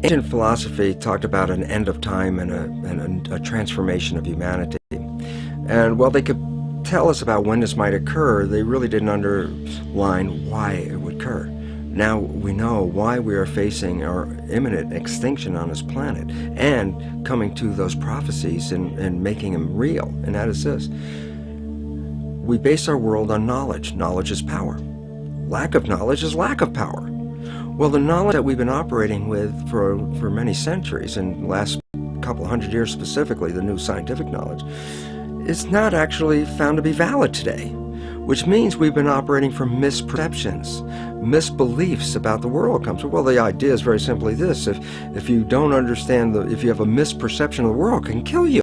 Ancient philosophy talked about an end of time and a transformation of humanity. And while they could tell us about when this might occur, they really didn't underline why it would occur. Now we know why we are facing our imminent extinction on this planet and coming to those prophecies and making them real. And that is this. We base our world on knowledge. Knowledge is power. Lack of knowledge is lack of power. Well, the knowledge that we've been operating with for many centuries, and the last couple hundred years specifically, the new scientific knowledge, is not actually found to be valid today, which means we've been operating from misperceptions, misbeliefs about the world comes. Well, the idea is very simply this: if you don't understand, if you have a misperception of the world, it can kill you.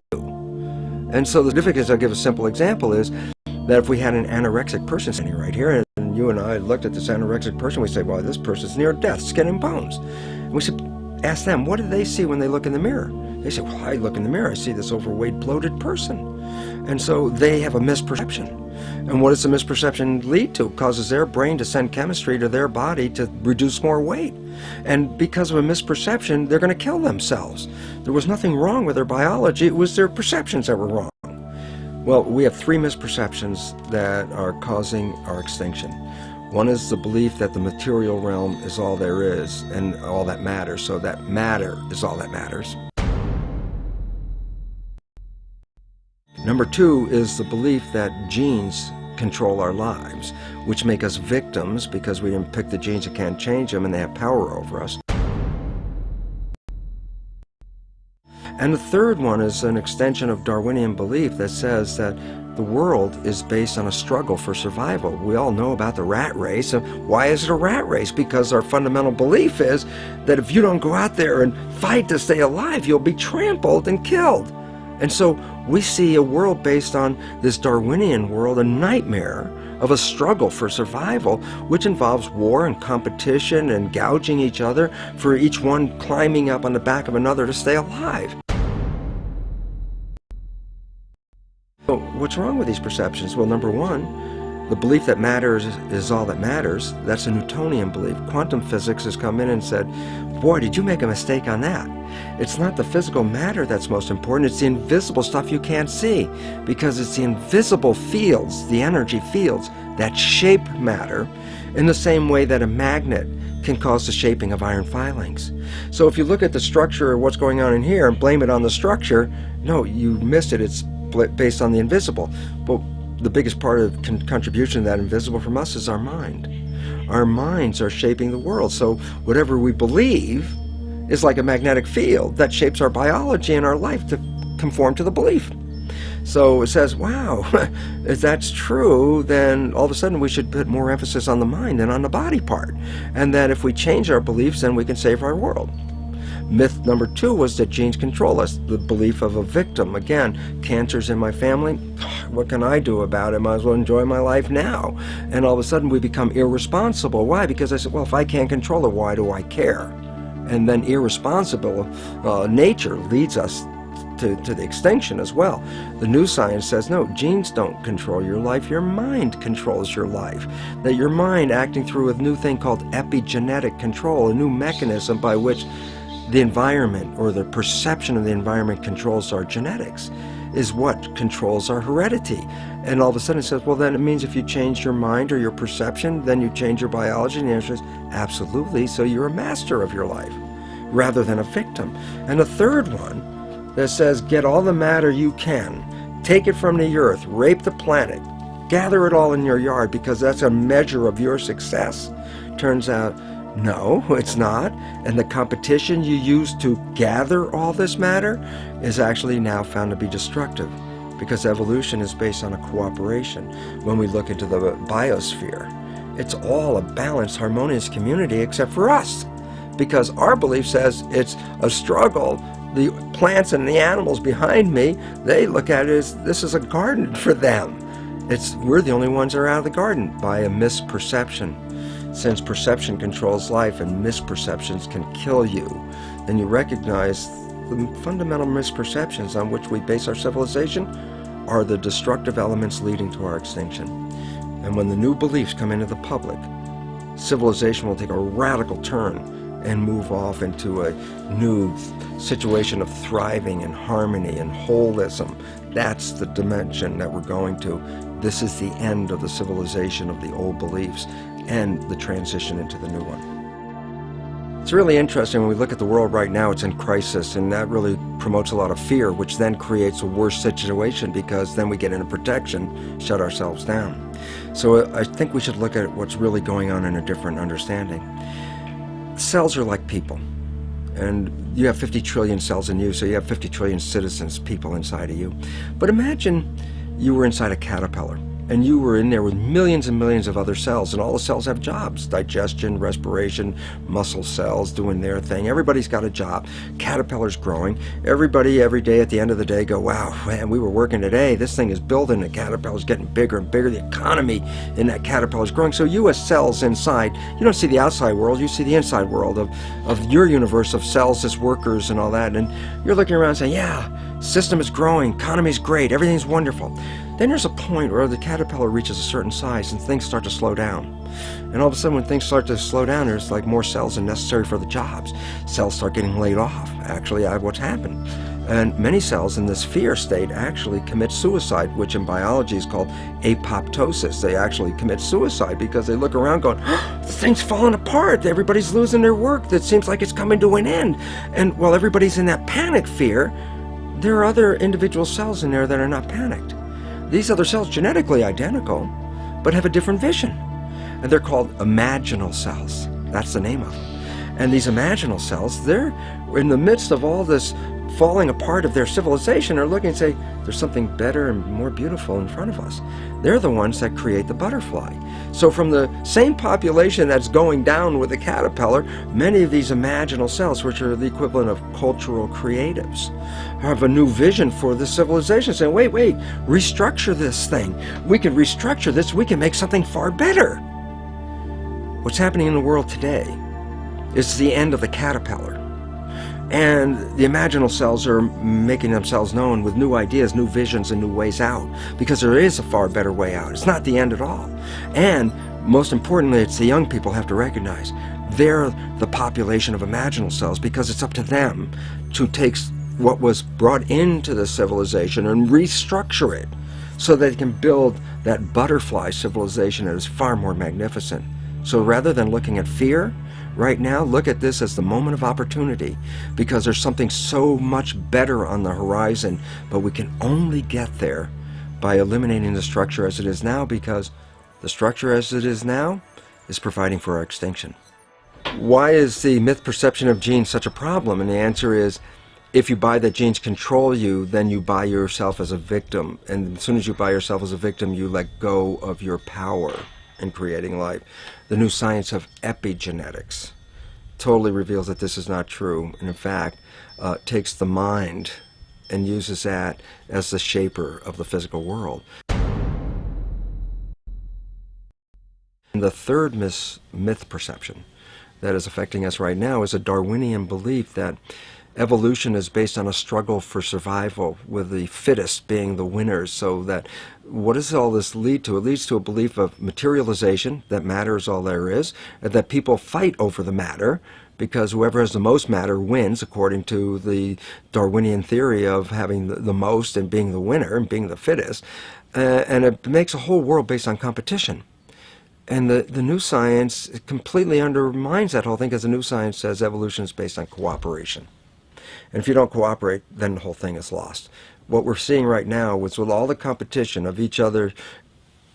And so the significance, I'll give a simple example, is that if we had an anorexic person sitting right here, and you and I looked at this anorexic person, we say, well, this person's near death, skin and bones. And we should ask them, what do they see when they look in the mirror? They say, well, I look in the mirror, I see this overweight, bloated person. And so they have a misperception. And what does the misperception lead to? It causes their brain to send chemistry to their body to reduce more weight. And because of a misperception, they're going to kill themselves. There was nothing wrong with their biology, it was their perceptions that were wrong. Well, we have three misperceptions that are causing our extinction. One is the belief that the material realm is all there is and all that matters, so that matter is all that matters. Number two is the belief that genes control our lives, which make us victims because we didn't pick the genes and can't change them and they have power over us. And the third one is an extension of Darwinian belief that says that the world is based on a struggle for survival. We all know about the rat race. And why is it a rat race? Because our fundamental belief is that if you don't go out there and fight to stay alive, you'll be trampled and killed. And so we see a world based on this Darwinian world, a nightmare of a struggle for survival, which involves war and competition and gouging each other, for each one climbing up on the back of another to stay alive. So what's wrong with these perceptions? Well, number one, the belief that matter is all that matters. That's a Newtonian belief. Quantum physics has come in and said, boy, did you make a mistake on that. It's not the physical matter that's most important, it's the invisible stuff you can't see, because it's the invisible fields, the energy fields, that shape matter in the same way that a magnet can cause the shaping of iron filings. So if you look at the structure of what's going on in here and blame it on the structure, no, you missed it. It's based on the invisible. But the biggest part of contribution to that invisible from us is our mind. Our minds are shaping the world. So whatever we believe is like a magnetic field that shapes our biology and our life to conform to the belief. So it says, wow, if that's true, then all of a sudden we should put more emphasis on the mind than on the body part. And that if we change our beliefs, then we can save our world. Myth number two was that genes control us, the belief of a victim. Again, cancer's in my family, what can I do about it? Might as well enjoy my life now. And all of a sudden we become irresponsible. Why? Because I said, well, if I can't control it, why do I care? And then irresponsible nature leads us to the extinction as well. The new science says, no, genes don't control your life, your mind controls your life. That your mind, acting through a new thing called epigenetic control, a new mechanism by which the environment or the perception of the environment controls our genetics, is what controls our heredity. And all of a sudden it says, well, then it means if you change your mind or your perception, then you change your biology. And the answer is absolutely. So you're a master of your life rather than a victim. And a third one that says, get all the matter you can, take it from the earth, rape the planet, gather it all in your yard because that's a measure of your success. Turns out No, it's not. And the competition you use to gather all this matter is actually now found to be destructive, because evolution is based on a cooperation. When we look into the biosphere, it's all a balanced, harmonious community except for us, because our belief says it's a struggle. The plants and the animals behind me, they look at it as this is a garden for them. We're the only ones that are out of the garden by a misperception. Since perception controls life and misperceptions can kill you, then you recognize the fundamental misperceptions on which we base our civilization are the destructive elements leading to our extinction. And when the new beliefs come into the public, civilization will take a radical turn and move off into a new situation of thriving and harmony and holism. That's the dimension that we're going to. This is the end of the civilization of the old beliefs and the transition into the new one. It's really interesting when we look at the world right now. It's in crisis, and that really promotes a lot of fear, which then creates a worse situation, because then we get into protection, shut ourselves down. So I think we should look at what's really going on in a different understanding. Cells are like people, and you have 50 trillion cells in you, so you have 50 trillion citizens, people inside of you. But imagine you were inside a caterpillar, and you were in there with millions and millions of other cells, and all the cells have jobs: digestion, respiration, muscle cells doing their thing. Everybody's got a job. Caterpillar's growing. Everybody every day at the end of the day go, wow, man, we were working today. This thing is building. The caterpillar's getting bigger and bigger. The economy in that caterpillar's growing. So you as cells inside, you don't see the outside world, you see the inside world of your universe of cells as workers and all that. And you're looking around saying, yeah, system is growing, economy's great, everything's wonderful. Then there's a point where the caterpillar reaches a certain size and things start to slow down. And all of a sudden when things start to slow down, there's like more cells than necessary for the jobs. Cells start getting laid off. Actually, what's happened. And many cells in this fear state actually commit suicide, which in biology is called apoptosis. They actually commit suicide because they look around going, oh, the thing's falling apart. Everybody's losing their work. It seems like it's coming to an end. And while everybody's in that panic fear, there are other individual cells in there that are not panicked. These other cells, genetically identical, but have a different vision. And they're called imaginal cells. That's the name of them. And these imaginal cells, they're in the midst of all this falling apart of their civilization, are looking and say, there's something better and more beautiful in front of us. They're the ones that create the butterfly. So from the same population that's going down with the caterpillar, many of these imaginal cells, which are the equivalent of cultural creatives, have a new vision for this civilization, saying, wait, restructure this thing. We can restructure this. We can make something far better. What's happening in the world today is the end of the caterpillar. And the imaginal cells are making themselves known with new ideas, new visions, and new ways out, because there is a far better way out. It's not the end at all. And most importantly, it's the young people have to recognize they're the population of imaginal cells, because it's up to them to take what was brought into the civilization and restructure it so they can build that butterfly civilization that is far more magnificent. So rather than looking at fear, right now, look at this as the moment of opportunity, because there's something so much better on the horizon, but we can only get there by eliminating the structure as it is now, because the structure as it is now is providing for our extinction. Why is the myth perception of genes such a problem? And the answer is, if you buy that genes control you, then you buy yourself as a victim. And as soon as you buy yourself as a victim, you let go of your power in creating life. The new science of epigenetics totally reveals that this is not true, and in fact takes the mind and uses that as the shaper of the physical world. And the third myth perception that is affecting us right now is a Darwinian belief that evolution is based on a struggle for survival, with the fittest being the winners. So that, what does all this lead to? It leads to a belief of materialization, that matter is all there is, and that people fight over the matter, because whoever has the most matter wins, according to the Darwinian theory of having the most and being the winner and being the fittest. And it makes a whole world based on competition. And the new science completely undermines that whole thing, because the new science says evolution is based on cooperation. And if you don't cooperate, then the whole thing is lost. What we're seeing right now is, with all the competition of each other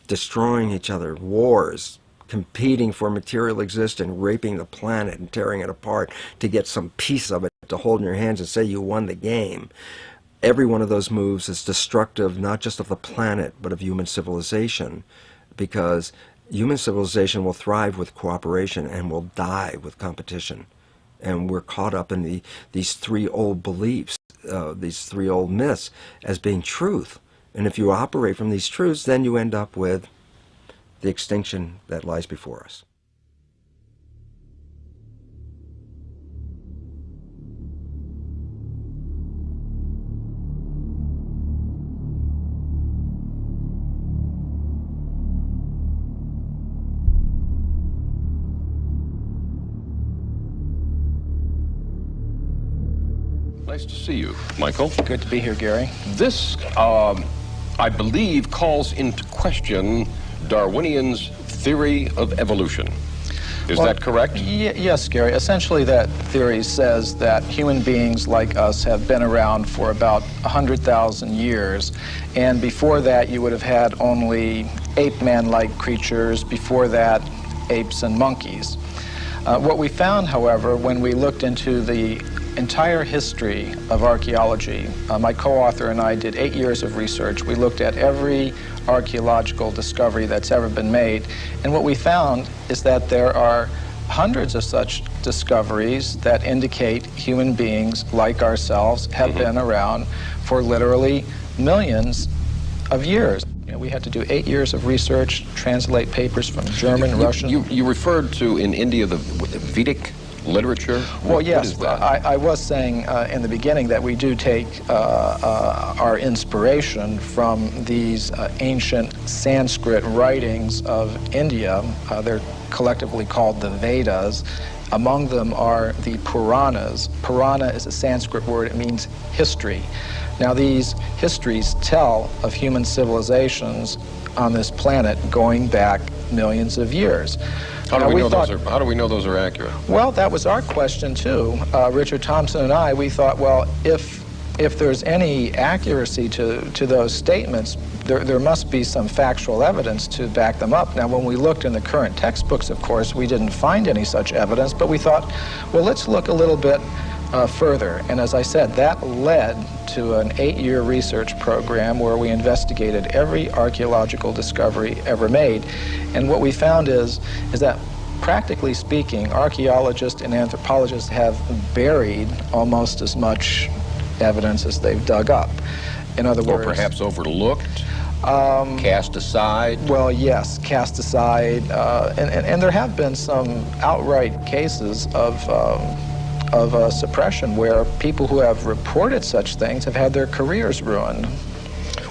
destroying each other, wars, competing for material existence, raping the planet and tearing it apart to get some piece of it to hold in your hands and say you won the game. Every one of those moves is destructive, not just of the planet, but of human civilization, because human civilization will thrive with cooperation and will die with competition. And we're caught up in these three old beliefs, these three old myths as being truth. And if you operate from these truths, then you end up with the extinction that lies before us. Nice to see you, Michael. Good to be here, Gary. This, I believe, calls into question Darwinian's theory of evolution. Is that correct? Yes, Gary. Essentially, that theory says that human beings like us have been around for about 100,000 years. And before that, you would have had only ape-man-like creatures. Before that, apes and monkeys. What we found, however, when we looked into the entire history of archaeology, my co-author and I did 8 years of research. We looked at every archaeological discovery that's ever been made, and what we found is that there are hundreds of such discoveries that indicate human beings like ourselves have been around for literally millions of years. You know, we had to do 8 years of research, translate papers from German, Russian. You referred to in India the Vedic literature? Well, yes. What is that? I was saying in the beginning that we do take our inspiration from these ancient Sanskrit writings of India. They're collectively called the Vedas. Among them are the Puranas. Purana is a Sanskrit word. It means history. Now, these histories tell of human civilizations on this planet going back millions of years. How do we know those are accurate? Well, that was our question too. Richard Thompson and I, we thought, well, if there's any accuracy to those statements, there must be some factual evidence to back them up. Now, when we looked in the current textbooks, of course, we didn't find any such evidence, but we thought, well, let's look a little bit further. And as I said, that led to an 8-year research program where we investigated every archaeological discovery ever made. And what we found is that, practically speaking, archaeologists and anthropologists have buried almost as much evidence as they've dug up. In other words... Or perhaps overlooked, cast aside? Well, yes, cast aside. And there have been some outright cases of suppression where people who have reported such things have had their careers ruined.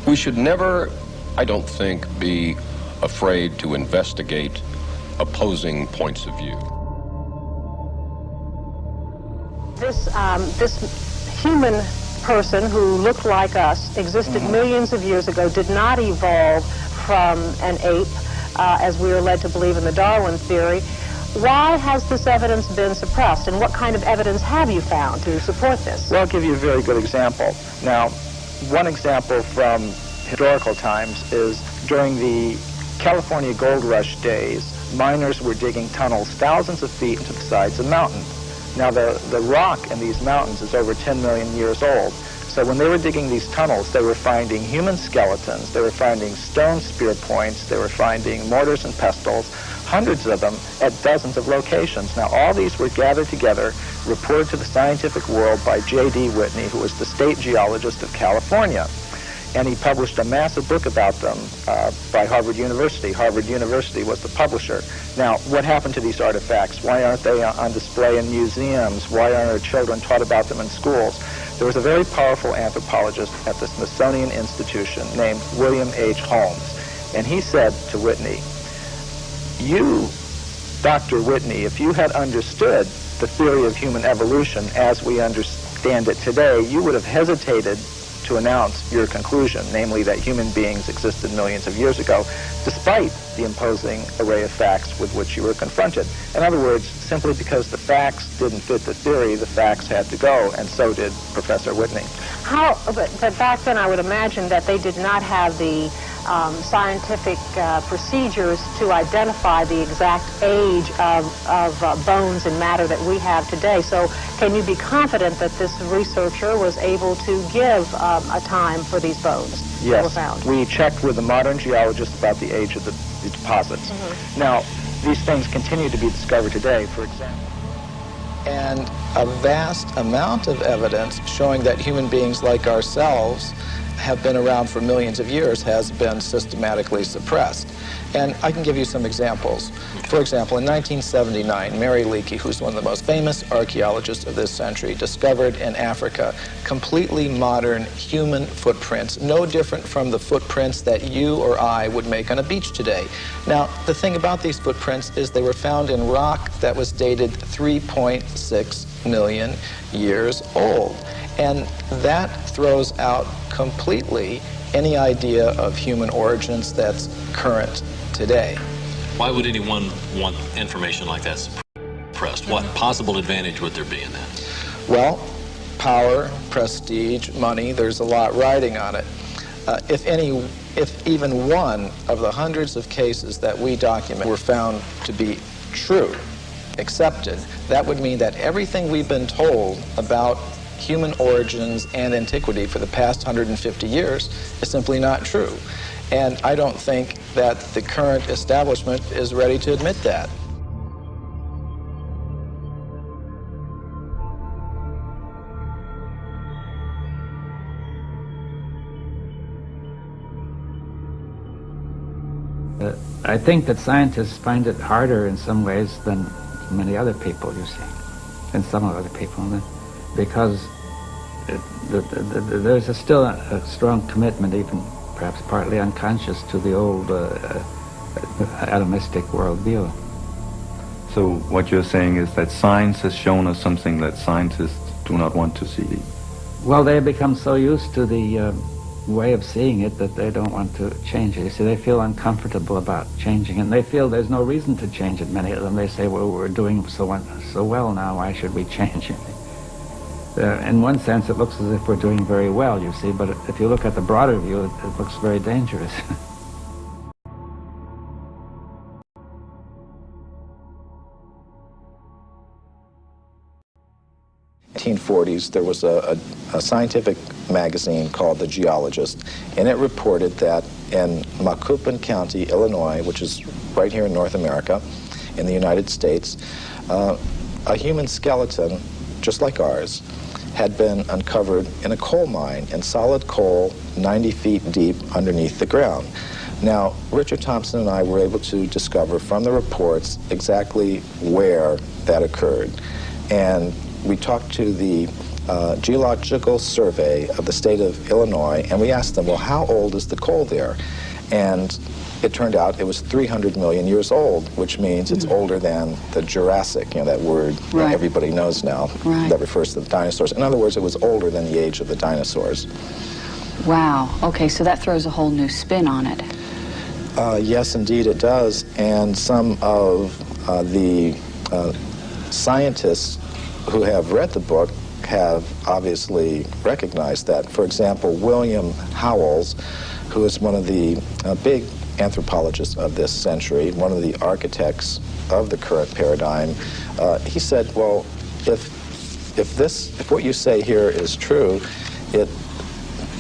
We should never, I don't think, be afraid to investigate opposing points of view. This human person who looked like us, existed millions of years ago, did not evolve from an ape, as we are led to believe in the Darwin theory. Why has this evidence been suppressed, and what kind of evidence have you found to support this? Well, I'll give you a very good example. Now, one example from historical times is during the California gold rush days, miners were digging tunnels thousands of feet into the sides of mountains. Now, the rock in these mountains is over 10 million years old. So when they were digging these tunnels, they were finding human skeletons, they were finding stone spear points, they were finding mortars and pestles, hundreds of them at dozens of locations. Now, all these were gathered together, reported to the scientific world by J.D. Whitney, who was the state geologist of California. And he published a massive book about them by Harvard University. Harvard University was the publisher. Now, what happened to these artifacts? Why aren't they on display in museums? Why aren't our children taught about them in schools? There was a very powerful anthropologist at the Smithsonian Institution named William H. Holmes. And he said to Whitney, you, Dr. Whitney, if you had understood the theory of human evolution as we understand it today, you would have hesitated to announce your conclusion, namely that human beings existed millions of years ago, despite the imposing array of facts with which you were confronted. In other words, simply because the facts didn't fit the theory, the facts had to go, and so did Professor Whitney. But back then I would imagine that they did not have the scientific procedures to identify the exact age of bones and matter that we have today. So can you be confident that this researcher was able to give a time for these bones that were found? Yes, we checked with the modern geologists about the age of the deposits. Now, these things continue to be discovered today, for example. And a vast amount of evidence showing that human beings like ourselves have been around for millions of years has been systematically suppressed. And I can give you some examples. For example, in 1979, Mary Leakey, who's one of the most famous archaeologists of this century, discovered in Africa completely modern human footprints, no different from the footprints that you or I would make on a beach today. Now, the thing about these footprints is they were found in rock that was dated 3.6 million years old. And that throws out completely any idea of human origins that's current today. Why would anyone want information like that suppressed? What possible advantage would there be in that? Well, power, prestige, money, there's a lot riding on it. If even one of the hundreds of cases that we document were found to be true, accepted, that would mean that everything we've been told about human origins and antiquity for the past 150 years is simply not true. And I don't think that the current establishment is ready to admit that. I think that scientists find it harder in some ways than many other people, you see, and some other people, because there's still a strong commitment, even perhaps partly unconscious, to the old atomistic worldview. So what you're saying is that science has shown us something that scientists do not want to see? Well, they have become so used to the way of seeing it that they don't want to change it. You see, they feel uncomfortable about changing it, and they feel there's no reason to change it. Many of them, they say, well, we're doing so well now, why should we change it? In one sense, it looks as if we're doing very well, you see, but if you look at the broader view, it looks very dangerous. In the 1940s, there was a scientific magazine called The Geologist, and it reported that in Macoupin County, Illinois, which is right here in North America, in the United States, a human skeleton, just like ours, had been uncovered in a coal mine, in solid coal, 90 feet deep underneath the ground. Now, Richard Thompson and I were able to discover from the reports exactly where that occurred. And we talked to the Geological Survey of the state of Illinois, and we asked them, well, how old is the coal there? And it turned out it was 300 million years old, which means it's older than the Jurassic, that word that everybody knows now, that refers to the dinosaurs. In other words, it was older than the age of the dinosaurs. Wow. Okay, so that throws a whole new spin on it. Yes, indeed it does. And some of the scientists who have read the book have obviously recognized that. For example, William Howells, who is one of the big anthropologists of this century, one of the architects of the current paradigm, he said, well, if what you say here is true, it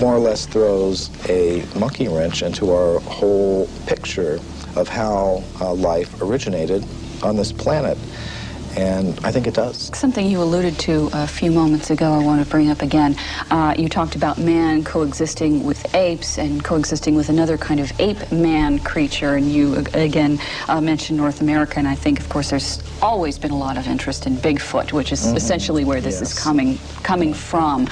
more or less throws a monkey wrench into our whole picture of how life originated on this planet. And I think it does. Something you alluded to a few moments ago I want to bring up again. You talked about man coexisting with apes and coexisting with another kind of ape-man creature, and you again mentioned North America, and I think, of course, there's always been a lot of interest in Bigfoot, which is essentially where this is coming from.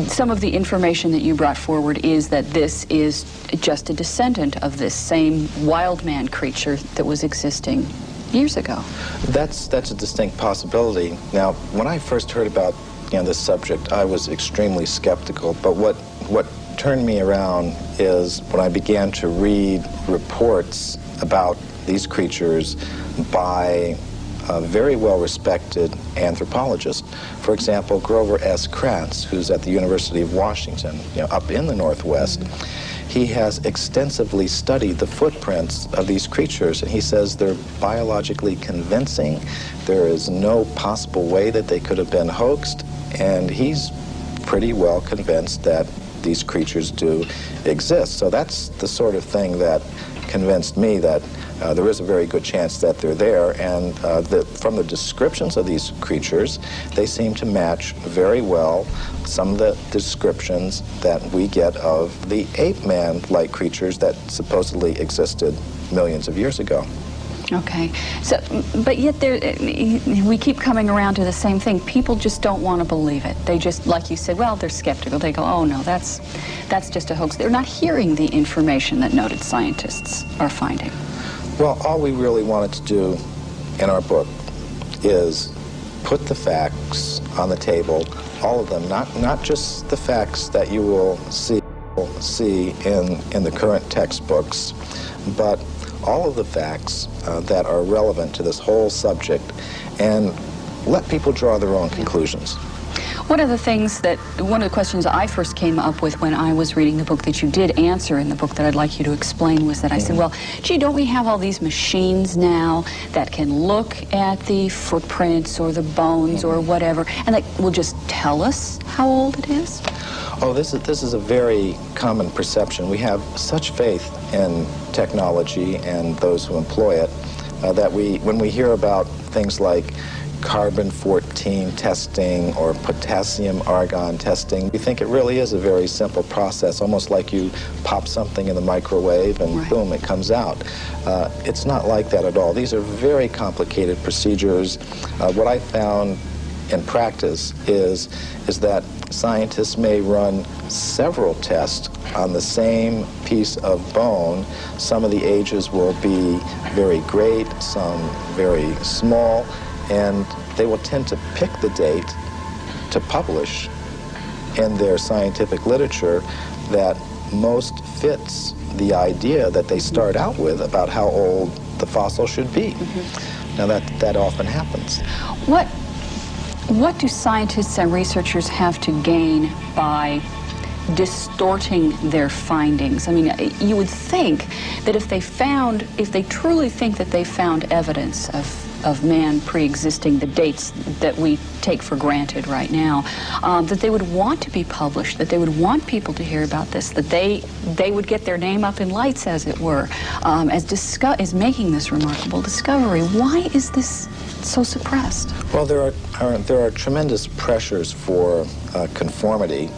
Some of the information that you brought forward is that this is just a descendant of this same wild man creature that was existing years ago. That's a distinct possibility. Now, when I first heard about this subject, I was extremely skeptical, but what turned me around is when I began to read reports about these creatures by very well-respected anthropologists. For example, Grover S. Krantz, who's at the University of Washington, up in the Northwest, he has extensively studied the footprints of these creatures, and he says they're biologically convincing. There is no possible way that they could have been hoaxed, and he's pretty well convinced that these creatures do exist. So that's the sort of thing that convinced me that there is a very good chance that they're there, and from the descriptions of these creatures, they seem to match very well some of the descriptions that we get of the ape-man-like creatures that supposedly existed millions of years ago. Okay, so, but yet we keep coming around to the same thing. People just don't want to believe it. They just, like you said, well, they're skeptical. They go, oh no, that's just a hoax. They're not hearing the information that noted scientists are finding. Well, all we really wanted to do in our book is put the facts on the table, all of them, not just the facts that you will see in the current textbooks, but all of the facts that are relevant to this whole subject, and let people draw their own conclusions. One of the questions I first came up with when I was reading the book that you did answer in the book that I'd like you to explain was that I said, well, gee, don't we have all these machines now that can look at the footprints or the bones or whatever, and that will just tell us how old it is? Oh, this is a very common perception. We have such faith in technology and those who employ it that when we hear about things like carbon-14 testing or potassium-argon testing, we think it really is a very simple process, almost like you pop something in the microwave and boom, it comes out. It's not like that at all. These are very complicated procedures. What I found in practice is that scientists may run several tests on the same piece of bone. Some of the ages will be very great, some very small, and they will tend to pick the date to publish in their scientific literature that most fits the idea that they start out with about how old the fossil should be. Now that often happens. What do scientists and researchers have to gain by distorting their findings? I mean, you would think that if they truly think that they found evidence of man pre-existing the dates that we take for granted right now, that they would want to be published, that they would want people to hear about this, that they would get their name up in lights, as it were, as making this remarkable discovery. Why is this so suppressed? Well, there are tremendous pressures for conformity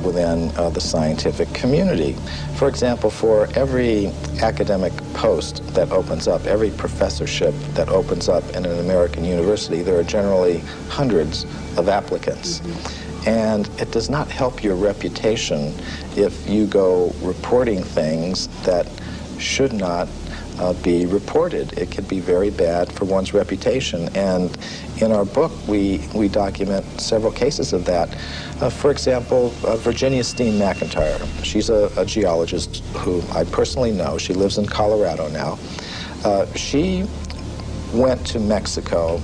within the scientific community. For example, for every academic post that opens up, every professorship that opens up in an American university, there are generally hundreds of applicants. And it does not help your reputation if you go reporting things that should not be reported. It could be very bad for one's reputation. And in our book, we document several cases of that. For example, Virginia Steen McIntyre. She's a geologist who I personally know. She lives in Colorado now. She went to Mexico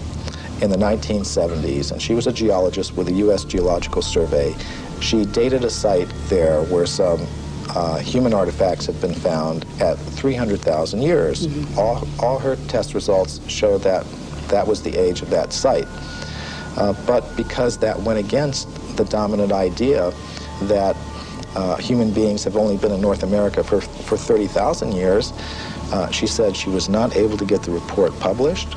in the 1970s, and she was a geologist with the U.S. Geological Survey. She dated a site there where some human artifacts have been found at 300,000 years. All her test results show that that was the age of that site. But because that went against the dominant idea that human beings have only been in North America for 30,000 years, she said she was not able to get the report published.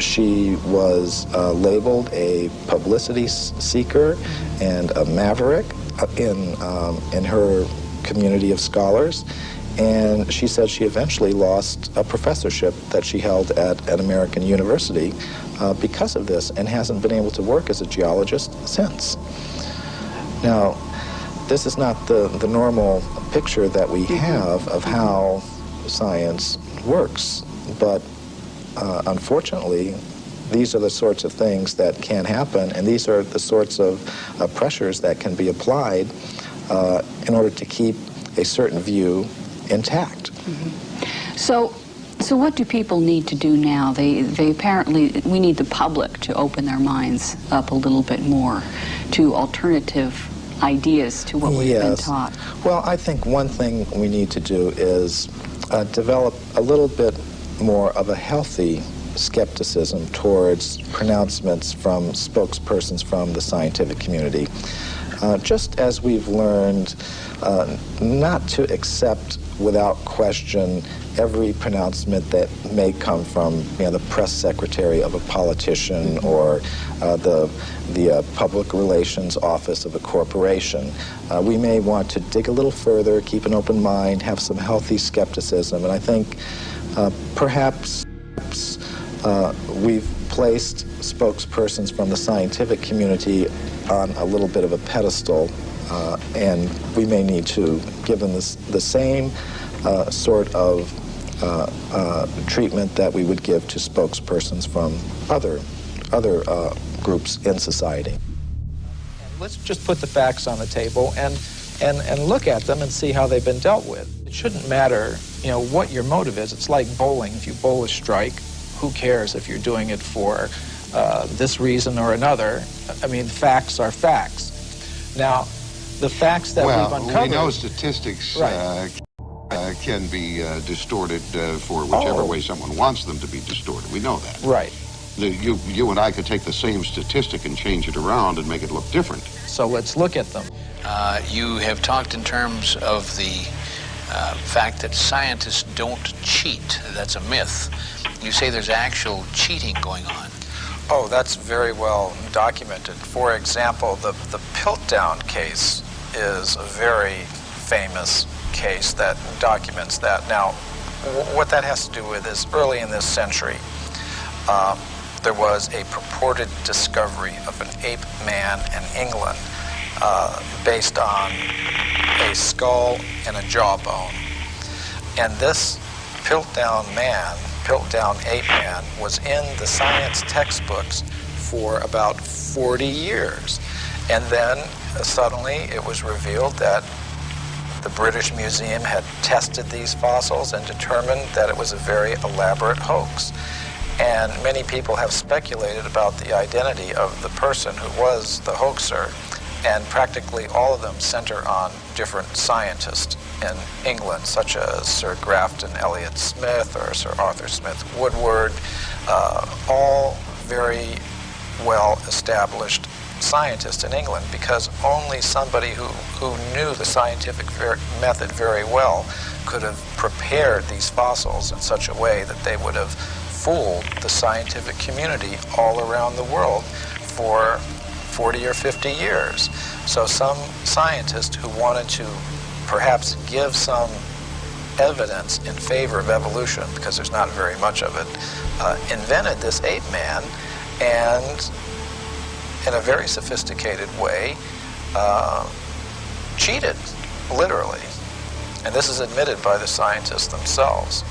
She was labeled a publicity seeker and a maverick in her community of scholars, and she said she eventually lost a professorship that she held at an American university because of this, and hasn't been able to work as a geologist since. Now, this is not the normal picture that we have of how science works, but unfortunately, these are the sorts of things that can happen, and these are the sorts of pressures that can be applied in order to keep a certain view intact. So So what do people need to do now? They apparently, we need the public to open their minds up a little bit more to alternative ideas to what we've been taught. Well, I think one thing we need to do is develop a little bit more of a healthy skepticism towards pronouncements from spokespersons from the scientific community. Just as we've learned not to accept without question every pronouncement that may come from, the press secretary of a politician or the public relations office of a corporation. We may want to dig a little further, keep an open mind, have some healthy skepticism, and I think perhaps we've placed spokespersons from the scientific community on a little bit of a pedestal, and we may need to give them the same sort of treatment that we would give to spokespersons from other groups in society. Let's just put the facts on the table and look at them and see how they've been dealt with. It shouldn't matter, what your motive is. It's like bowling. If you bowl a strike, who cares if you're doing it for this reason or another? I mean, facts are facts. Now, the facts that we've uncovered... Well, we know statistics can be distorted for whichever way someone wants them to be distorted. We know that. Right. You and I could take the same statistic and change it around and make it look different. So let's look at them. You have talked in terms of the fact that scientists don't cheat. That's a myth. You say there's actual cheating going on. Oh, that's very well documented. For example, the Piltdown case is a very famous case that documents that. Now, what that has to do with is early in this century, there was a purported discovery of an ape man in England based on a skull and a jawbone. And this Piltdown ape man, was in the science textbooks for about 40 years. And then suddenly it was revealed that the British Museum had tested these fossils and determined that it was a very elaborate hoax. And many people have speculated about the identity of the person who was the hoaxer, and practically all of them center on different scientists in England, such as Sir Grafton Elliott Smith or Sir Arthur Smith Woodward, all very well-established scientists in England, because only somebody who knew the scientific method very well could have prepared these fossils in such a way that they would have fooled the scientific community all around the world for 40 or 50 years. So some scientist who wanted to perhaps give some evidence in favor of evolution, because there's not very much of it, invented this ape man, and in a very sophisticated way, cheated, literally. And this is admitted by the scientists themselves.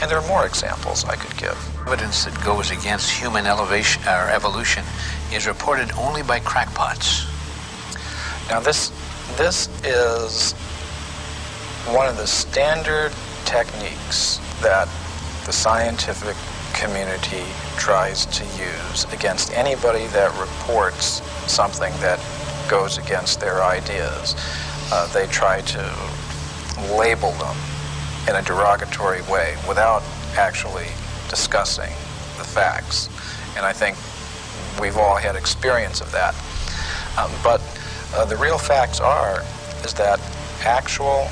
And there are more examples I could give. Evidence that goes against human evolution is reported only by crackpots. Now this is one of the standard techniques that the scientific community tries to use against anybody that reports something that goes against their ideas. They try to label them in a derogatory way without actually discussing the facts. And I think we've all had experience of that. But the real facts is that actual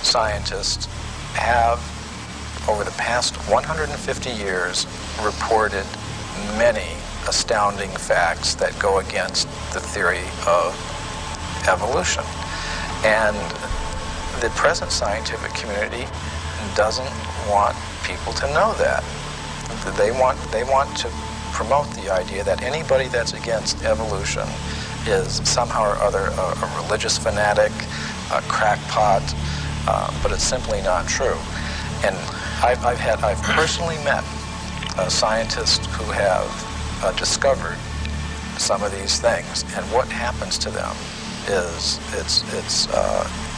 scientists have, over the past 150 years, reported many astounding facts that go against the theory of evolution. And the present scientific community doesn't want people to know that. They want to promote the idea that anybody that's against evolution is somehow or other a religious fanatic, a crackpot, but it's simply not true. And I've personally met scientists who have discovered some of these things, and what happens to them is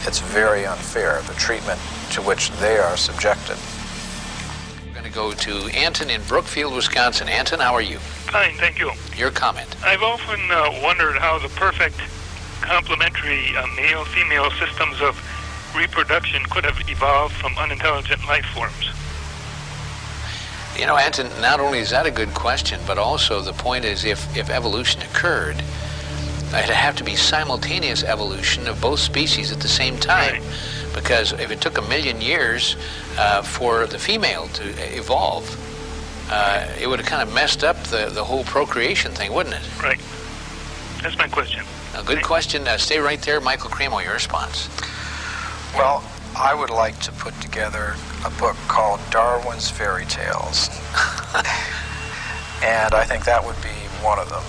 it's very unfair, the treatment to which they are subjected. to go to Anton in Brookfield, Wisconsin. Anton, how are you? Fine, thank you. Your comment. I've often wondered how the perfect complementary male-female systems of reproduction could have evolved from unintelligent life forms. You know, Anton, not only is that a good question, but also the point is if evolution occurred, it'd have to be simultaneous evolution of both species at the same time. Right. Because if it took 1 million years for the female to evolve, it would have kind of messed up the whole procreation thing, wouldn't it? Right. That's my question. A good question. Stay right there. Michael Cremo, your response. Well, I would like to put together a book called Darwin's Fairy Tales. And I think that would be one of them.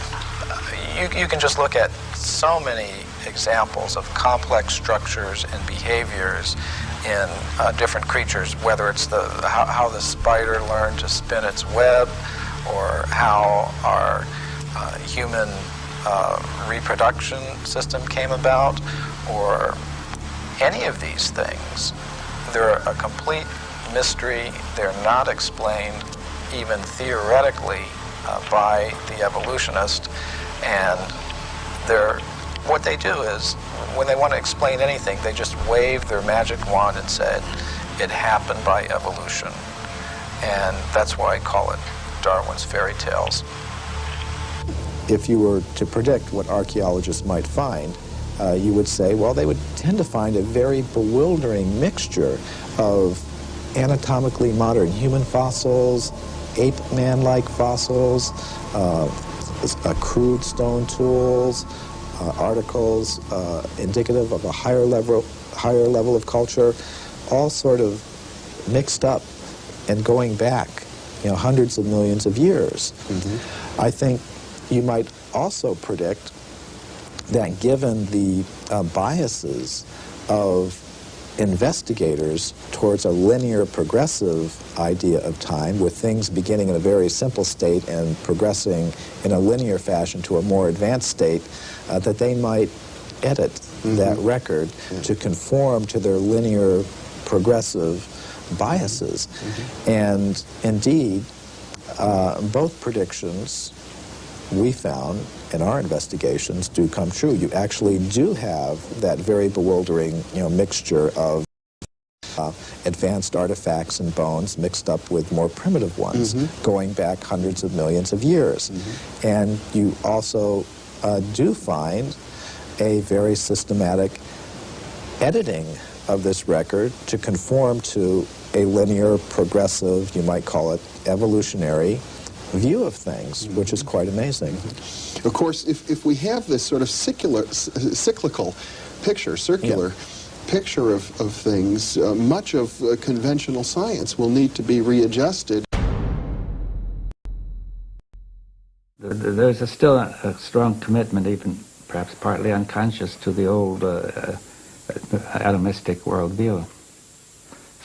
You can just look at so many examples of complex structures and behaviors in different creatures, whether it's how the spider learned to spin its web, or how our human reproduction system came about, or any of these things. They're a complete mystery. They're not explained even theoretically by the evolutionist, and what they do is, when they want to explain anything, they just wave their magic wand and said, it happened by evolution. And that's why I call it Darwin's Fairy Tales. If you were to predict what archaeologists might find, you would say, well, they would tend to find a very bewildering mixture of anatomically modern human fossils, ape-man-like fossils, crude stone tools, articles indicative of a higher level of culture, all sort of mixed up and going back, hundreds of millions of years. Mm-hmm. I think you might also predict that given the biases of investigators towards a linear progressive idea of time, with things beginning in a very simple state and progressing in a linear fashion to a more advanced state, that they might edit that record to conform to their linear progressive biases. And indeed, both predictions we found in our investigations do come true. You actually do have that very bewildering, mixture of advanced artifacts and bones mixed up with more primitive ones, going back hundreds of millions of years. And you also do find a very systematic editing of this record to conform to a linear, progressive, you might call it evolutionary, view of things, which is quite amazing. Of course, if we have this sort of cyclical picture, circular picture of things, much of conventional science will need to be readjusted. There's still a strong commitment, even perhaps partly unconscious, to the old atomistic worldview.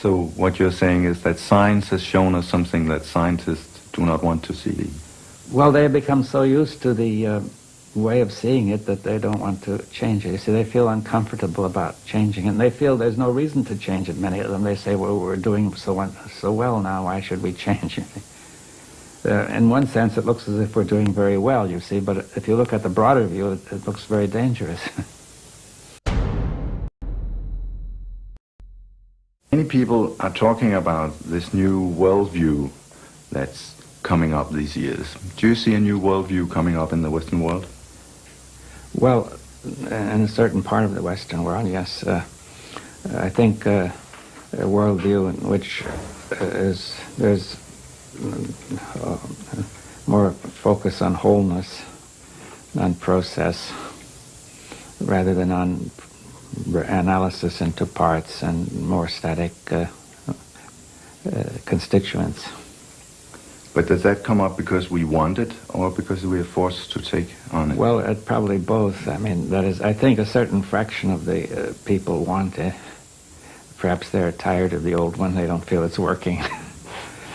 So what you're saying is that science has shown us something that scientists do not want to see. Well, they become so used to the way of seeing it that they don't want to change it. You see, they feel uncomfortable about changing it, and they feel there's no reason to change it. Many of them, they say, well, we're doing so well now, why should we change it? In one sense, it looks as if we're doing very well, you see, but if you look at the broader view, it looks very dangerous. Many people are talking about this new worldview that's coming up these years. Do you see a new worldview coming up in the Western world? Well, in a certain part of the Western world, yes. I think a worldview in which there's more focus on wholeness, on process, rather than on analysis into parts and more static constituents. But does that come up because we want it, or because we are forced to take on it? Well, probably both. I mean, that is, I think a certain fraction of the people want it. Perhaps they're tired of the old one, they don't feel it's working.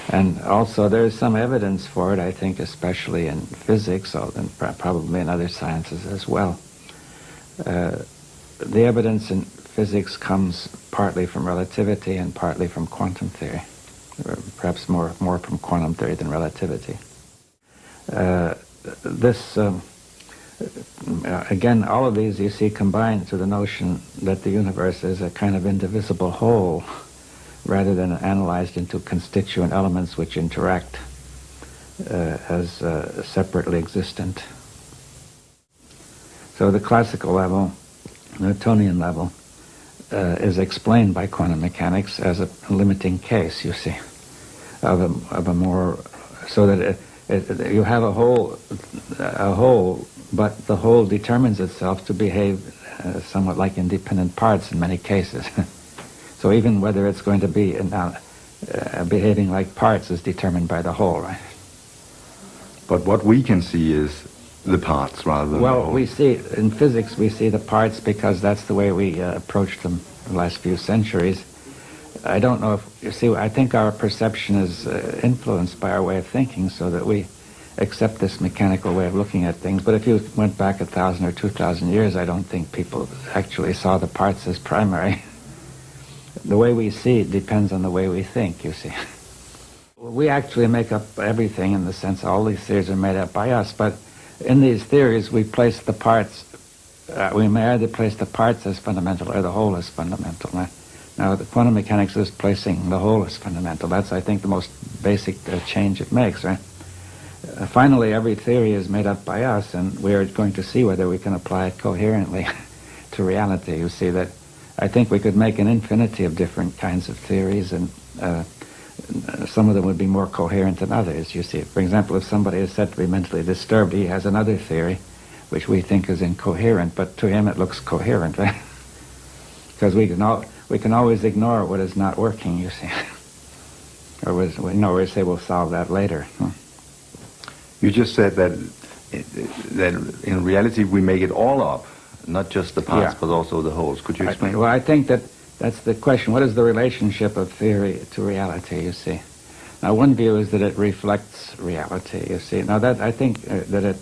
And also there's some evidence for it, I think, especially in physics, and probably in other sciences as well. The evidence in physics comes partly from relativity and partly from quantum theory. perhaps more from quantum theory than relativity. Again, all of these you see combine to the notion that the universe is a kind of indivisible whole rather than analyzed into constituent elements which interact as separately existent. So the classical level, Newtonian level, is explained by quantum mechanics as a limiting case, you see, of a more, so that you have a whole, but the whole determines itself to behave somewhat like independent parts in many cases. So even whether it's going to be behaving like parts is determined by the whole, right? But what we can see is the parts rather than the whole. We see, in physics, we see the parts because that's the way we approached them the last few centuries. I don't know if, you see, I think our perception is influenced by our way of thinking so that we accept this mechanical way of looking at things. But if you went back 1,000 or 2,000 years, I don't think people actually saw the parts as primary. The way we see it depends on the way we think, you see. We actually make up everything in the sense all these theories are made up by us, but in these theories we place the parts, we may either place the parts as fundamental or the whole as fundamental. Now the quantum mechanics is placing the whole as fundamental. That's, I think, the most basic change it makes, right? Finally, every theory is made up by us, and we're going to see whether we can apply it coherently to reality. You see that I think we could make an infinity of different kinds of theories, and some of them would be more coherent than others, you see. For example, if somebody is said to be mentally disturbed, he has another theory which we think is incoherent, but to him it looks coherent, right? Because we can always ignore what is not working, you see. Or we say we'll solve that later. You just said that in reality we make it all up, not just the parts, but also the wholes. Could you explain? Well, I think that's the question. What is the relationship of theory to reality, you see? Now, one view is that it reflects reality, you see. Now, that I think that it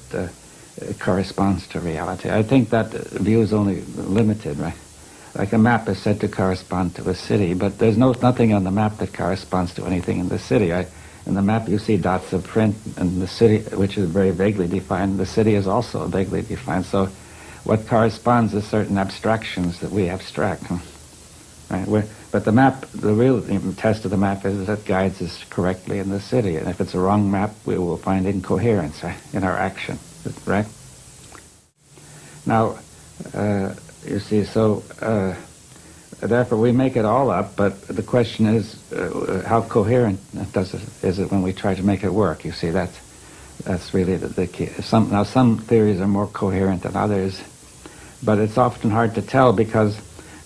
corresponds to reality. I think that view is only limited, right? Like a map is said to correspond to a city, but there's nothing on the map that corresponds to anything in the city. In the map you see dots of print, and the city, which is very vaguely defined, the city is also vaguely defined. So what corresponds is certain abstractions that we abstract. Right? But the map, the real test of the map is that it guides us correctly in the city. And if it's a wrong map, we will find incoherence, right, in our action, right? Now, you see, so therefore we make it all up, but the question is how coherent is it when we try to make it work? You see, that's really the key. Some theories are more coherent than others, but it's often hard to tell because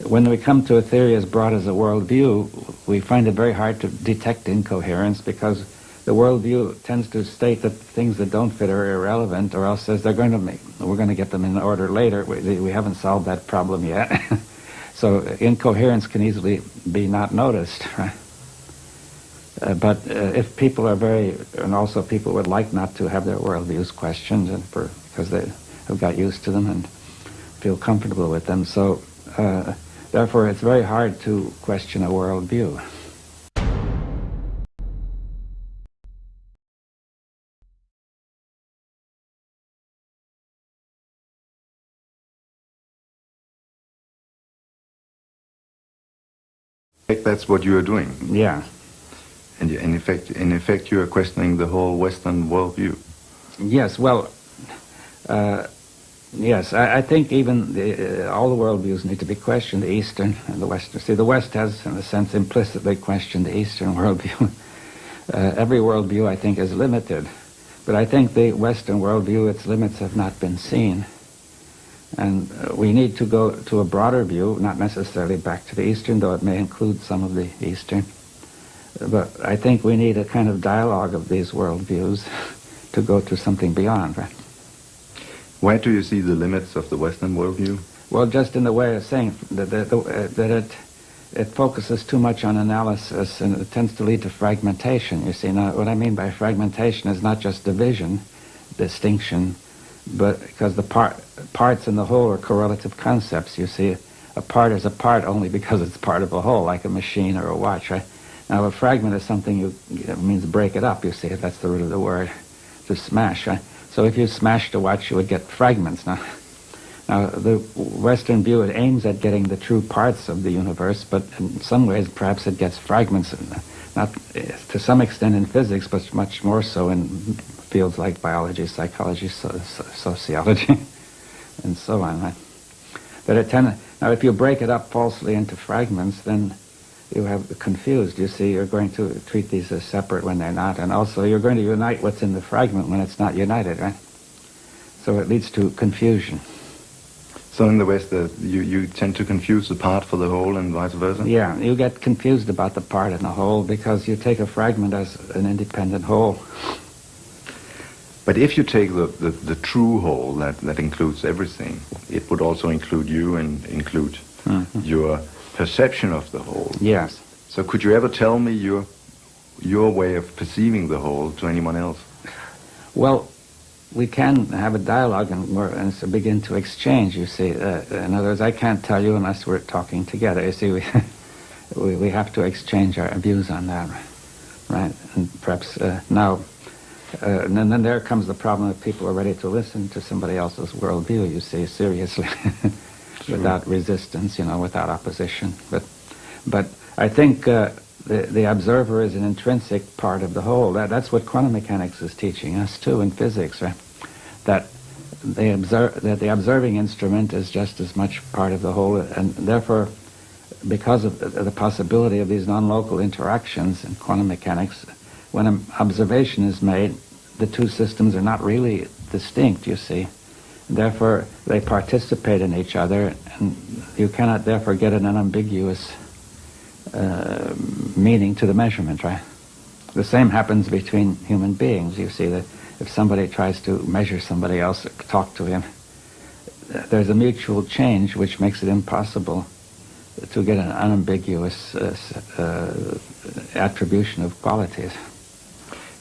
when we come to a theory as broad as a worldview, we find it very hard to detect incoherence because the worldview tends to state that things that don't fit are irrelevant, or else says we're going to get them in order later. We haven't solved that problem yet. So incoherence can easily be not noticed, right? But if people are and also people would like not to have their worldviews questioned, because they have got used to them and feel comfortable with them. So therefore, it's very hard to question a worldview. That's what you are doing. Yeah. And in effect, you are questioning the whole Western worldview. Yes. Well, yes. I think even all the worldviews need to be questioned, the Eastern and the Western. See, the West has, in a sense, implicitly questioned the Eastern worldview. Every worldview, I think, is limited. But I think the Western worldview, its limits have not been seen. And we need to go to a broader view, not necessarily back to the Eastern, though it may include some of the Eastern. But I think we need a kind of dialogue of these worldviews to go to something beyond, right? Where do you see the limits of the Western worldview? Well, just in the way of saying that it focuses too much on analysis, and it tends to lead to fragmentation, you see. Now, what I mean by fragmentation is not just division, distinction, but because the parts in the whole are correlative concepts, you see. A part is a part only because it's part of a whole, like a machine or a watch, right? Now, a fragment is something it means break it up, you see. That's the root of the word, to smash. Right? So if you smashed a watch, you would get fragments. Now, the Western view, it aims at getting the true parts of the universe, but in some ways, perhaps it gets fragments, not to some extent in physics, but much more so in fields like biology, psychology, sociology, and so on. Right? But now, if you break it up falsely into fragments, then you have confused. You see, you're going to treat these as separate when they're not, and also you're going to unite what's in the fragment when it's not united, right? So it leads to confusion. So in the West, you tend to confuse the part for the whole and vice versa? Yeah, you get confused about the part and the whole because you take a fragment as an independent whole. But if you take the true whole that includes everything, it would also include you and include your perception of the whole. Yes. So could you ever tell me your way of perceiving the whole to anyone else? Well, we can have a dialogue and begin to exchange, you see. In other words, I can't tell you unless we're talking together. You see, we have to exchange our views on that, right? And perhaps now, and then there comes the problem that people are ready to listen to somebody else's worldview, you see, seriously, without resistance, without opposition. But I think the observer is an intrinsic part of the whole. That's what quantum mechanics is teaching us too in physics, right? That the observing instrument is just as much part of the whole, and therefore, because of the possibility of these non-local interactions in quantum mechanics, when an observation is made, the two systems are not really distinct, you see. Therefore, they participate in each other, and you cannot therefore get an unambiguous meaning to the measurement, right? The same happens between human beings. You see that if somebody tries to measure somebody else, talk to him, there's a mutual change which makes it impossible to get an unambiguous attribution of qualities.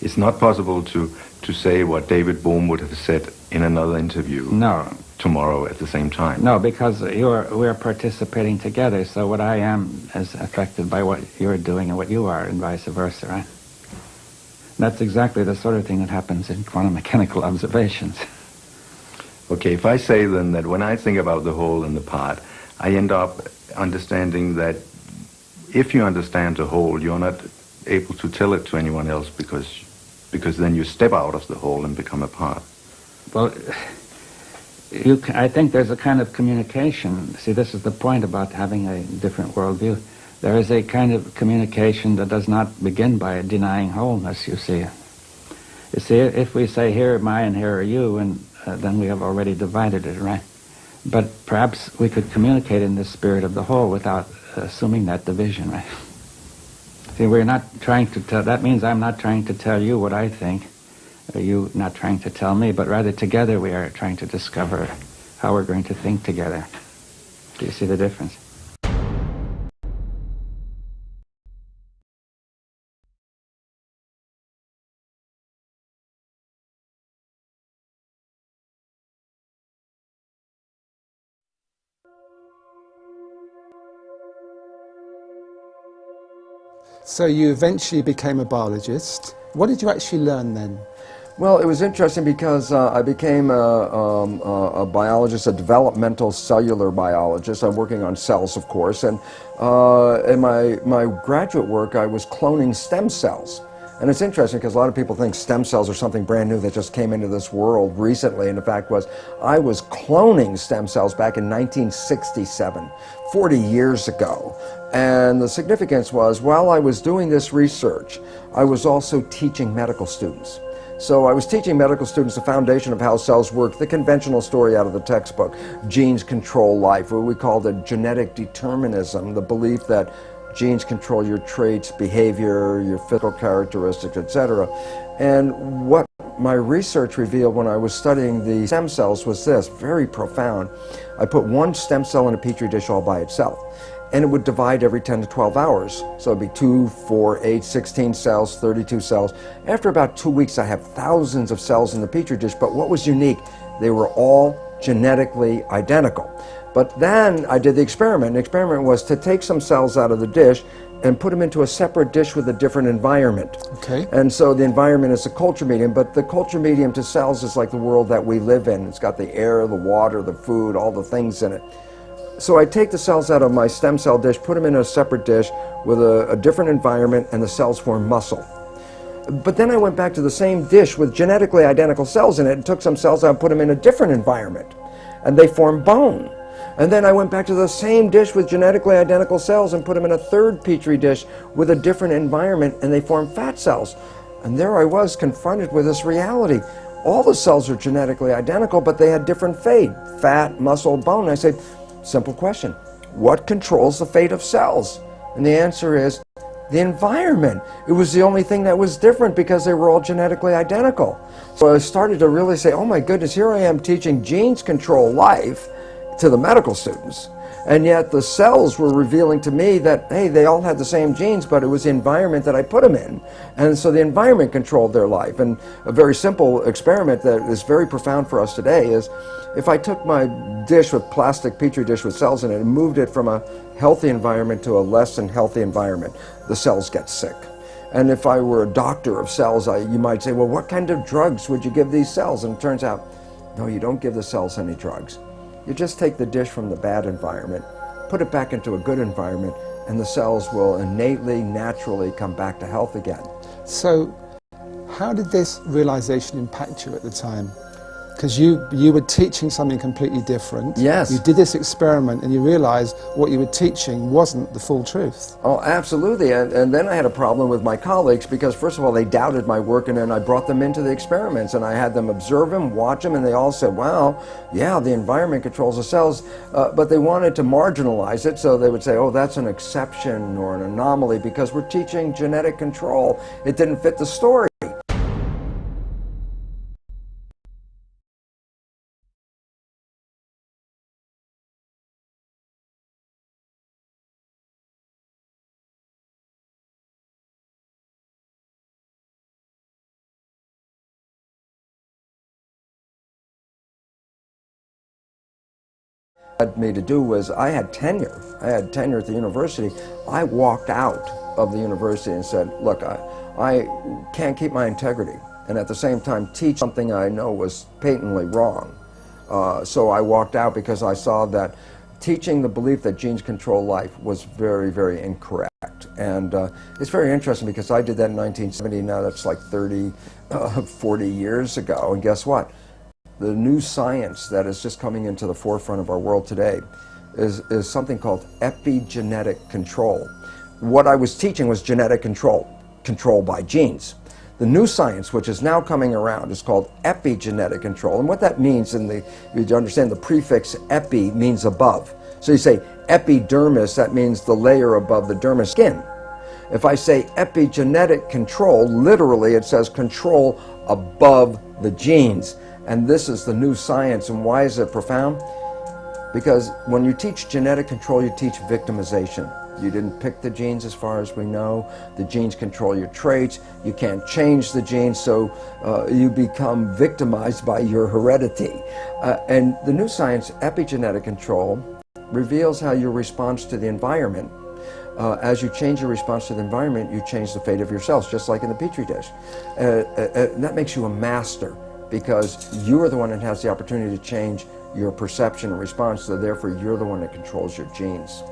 It's not possible to say what David Bohm would have said in another interview. No. Tomorrow at the same time. No, because we're participating together, so what I am is affected by what you're doing and what you are, and vice versa, right? That's exactly the sort of thing that happens in quantum mechanical observations. Okay, if I say then that when I think about the whole and the part, I end up understanding that if you understand the whole, you're not able to tell it to anyone else because then you step out of the whole and become a part. Well, I think there's a kind of communication. See, this is the point about having a different worldview. There is a kind of communication that does not begin by denying wholeness, you see. You see, if we say, here am I and here are you, and then we have already divided it, right? But perhaps we could communicate in the spirit of the whole without assuming that division, right? See, we're not trying to tell, that means I'm not trying to tell you what I think, you not trying to tell me, but rather together we are trying to discover how we're going to think together. Do you see the difference? So you eventually became a biologist. What did you actually learn then? Well, it was interesting because I became a biologist, a developmental cellular biologist. I'm working on cells, of course, and in my graduate work I was cloning stem cells. And it's interesting because a lot of people think stem cells are something brand new that just came into this world recently, and the fact was I was cloning stem cells back in 1967, 40 years ago. And the significance was, while I was doing this research, I was also teaching medical students. So I was teaching medical students the foundation of how cells work, the conventional story out of the textbook, genes control life, what we call the genetic determinism, the belief that genes control your traits, behavior, your physical characteristics, etc. And what my research revealed when I was studying the stem cells was this, very profound. I put one stem cell in a petri dish all by itself, and it would divide every 10 to 12 hours. So it'd be 2, 4, 8, 16 cells, 32 cells. After about 2 weeks, I have thousands of cells in the petri dish, but what was unique, they were all genetically identical. But then I did the experiment. The experiment was to take some cells out of the dish and put them into a separate dish with a different environment. Okay. And so the environment is the culture medium, but the culture medium to cells is like the world that we live in. It's got the air, the water, the food, all the things in it. So I take the cells out of my stem cell dish, put them in a separate dish with a different environment, and the cells form muscle. But then I went back to the same dish with genetically identical cells in it and took some cells out and put them in a different environment, and they form bone. And then I went back to the same dish with genetically identical cells and put them in a third petri dish with a different environment, and they formed fat cells. And there I was confronted with this reality. All the cells are genetically identical, but they had different fate: fat, muscle, bone. I said, simple question, what controls the fate of cells? And the answer is the environment. It was the only thing that was different because they were all genetically identical. So I started to really say, oh my goodness, here I am teaching genes control life to the medical students, and yet the cells were revealing to me that, hey, they all had the same genes, but it was the environment that I put them in. And so the environment controlled their life. And a very simple experiment that is very profound for us today is, if I took my dish with plastic petri dish with cells in it and moved it from a healthy environment to a less than healthy environment, the cells get sick. And if I were a doctor of cells, you might say, well, what kind of drugs would you give these cells? And it turns out, no, you don't give the cells any drugs. You just take the dish from the bad environment, put it back into a good environment, and the cells will innately, naturally come back to health again. So, how did this realization impact you at the time? Because you were teaching something completely different. Yes. You did this experiment and you realized what you were teaching wasn't the full truth. Oh, absolutely. And then I had a problem with my colleagues because, first of all, they doubted my work, and then I brought them into the experiments and I had them observe them, watch them, and they all said, wow, yeah, the environment controls the cells. But they wanted to marginalize it, so they would say, oh, that's an exception or an anomaly because we're teaching genetic control. It didn't fit the story. Had me to do was, I had tenure at the university. I walked out of the university and said, look, I can't keep my integrity and at the same time teach something I know was patently wrong. So I walked out because I saw that teaching the belief that genes control life was very, very incorrect. And it's very interesting because I did that in 1970. Now that's like 40 years ago. And guess what? The new science that is just coming into the forefront of our world today is something called epigenetic control. What I was teaching was genetic control by genes. The new science, which is now coming around, is called epigenetic control. And what that means, you understand the prefix epi means above. So you say epidermis, that means the layer above the dermis skin. If I say epigenetic control, literally it says control above the genes. And this is the new science. And why is it profound? Because when you teach genetic control, you teach victimization. You didn't pick the genes as far as we know. The genes control your traits. You can't change the genes, so you become victimized by your heredity. And the new science, epigenetic control, reveals how your response to the environment, as you change your response to the environment, you change the fate of your cells, just like in the Petri dish. That makes you a master, because you are the one that has the opportunity to change your perception and response, so therefore you're the one that controls your genes.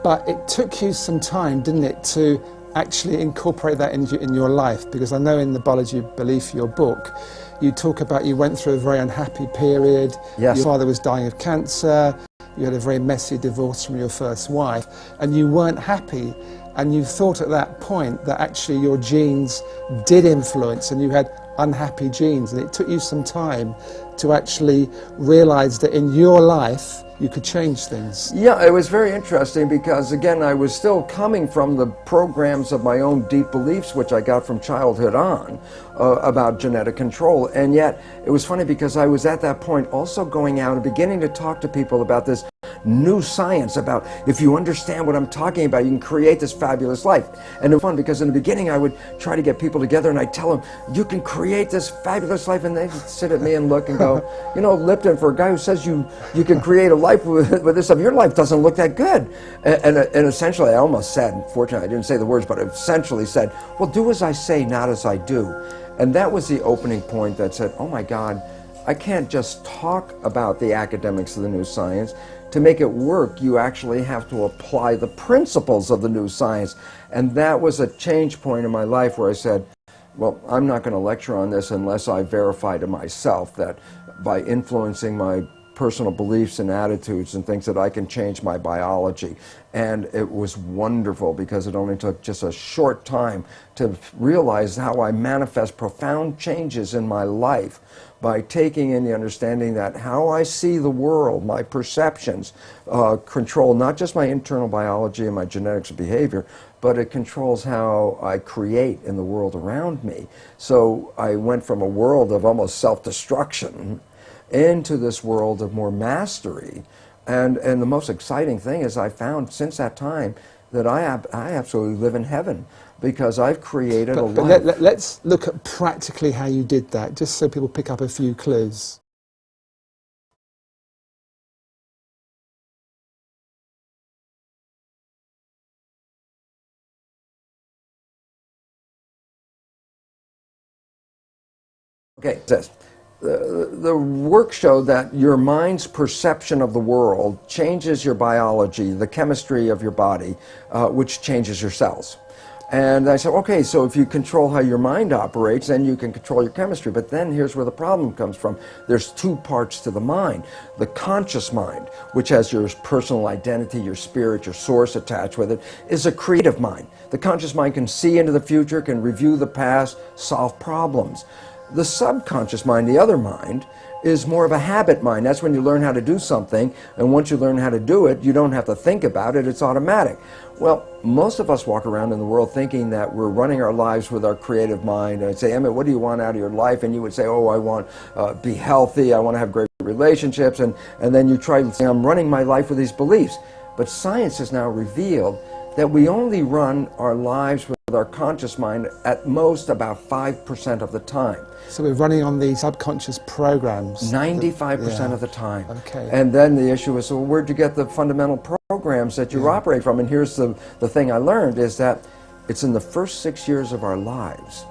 But it took you some time, didn't it, to actually incorporate that in your life? Because I know in the Biology of Belief, your book, you talk about you went through a very unhappy period. Yes. Your father was dying of cancer. You had a very messy divorce from your first wife, and you weren't happy. And you thought at that point that actually your genes did influence, and you had unhappy genes, and it took you some time to actually realize that in your life you could change things. Yeah, it was very interesting because, again, I was still coming from the programs of my own deep beliefs, which I got from childhood on, about genetic control. And yet, it was funny because I was at that point also going out and beginning to talk to people about this new science about if you understand what I'm talking about, you can create this fabulous life. And it was fun because in the beginning I would try to get people together and I'd tell them, you can create this fabulous life, and they'd sit at me and look and go, you know, Lipton, for a guy who says you can create a life with this stuff, your life doesn't look that good. And essentially I almost said, fortunately I didn't say the words, but I essentially said, well, do as I say, not as I do. And that was the opening point that said, oh my God, I can't just talk about the academics of the new science. To make it work, you actually have to apply the principles of the new science. And that was a change point in my life where I said, well, I'm not going to lecture on this unless I verify to myself that by influencing my personal beliefs and attitudes and things that I can change my biology. And it was wonderful because it only took just a short time to realize how I manifest profound changes in my life by taking in the understanding that how I see the world, my perceptions, control not just my internal biology and my genetics and behavior, but it controls how I create in the world around me. So I went from a world of almost self-destruction into this world of more mastery. And the most exciting thing is I found since that time that I absolutely live in heaven because I've created a life. Let's look at practically how you did that, just so people pick up a few clues. Okay, the work showed that your mind's perception of the world changes your biology, the chemistry of your body, which changes your cells. And I said, okay, so if you control how your mind operates, then you can control your chemistry. But then here's where the problem comes from. There's two parts to the mind. The conscious mind, which has your personal identity, your spirit, your source attached with it, is a creative mind. The conscious mind can see into the future, can review the past, solve problems. The subconscious mind, the other mind, is more of a habit mind. That's when you learn how to do something, and once you learn how to do it, you don't have to think about it, it's automatic. Well, most of us walk around in the world thinking that we're running our lives with our creative mind. And I'd say, Emmett, what do you want out of your life? And you would say, oh, I want to be healthy, I want to have great relationships, and then you try to say, I'm running my life with these beliefs. But science has now revealed that we only run our lives with our conscious mind at most about 5% of the time. So we're running on these subconscious programs. 95% of the time. Okay. And then the issue is, well, where'd you get the fundamental programs that you operate from? And here's the thing I learned is that it's in the first 6 years of our lives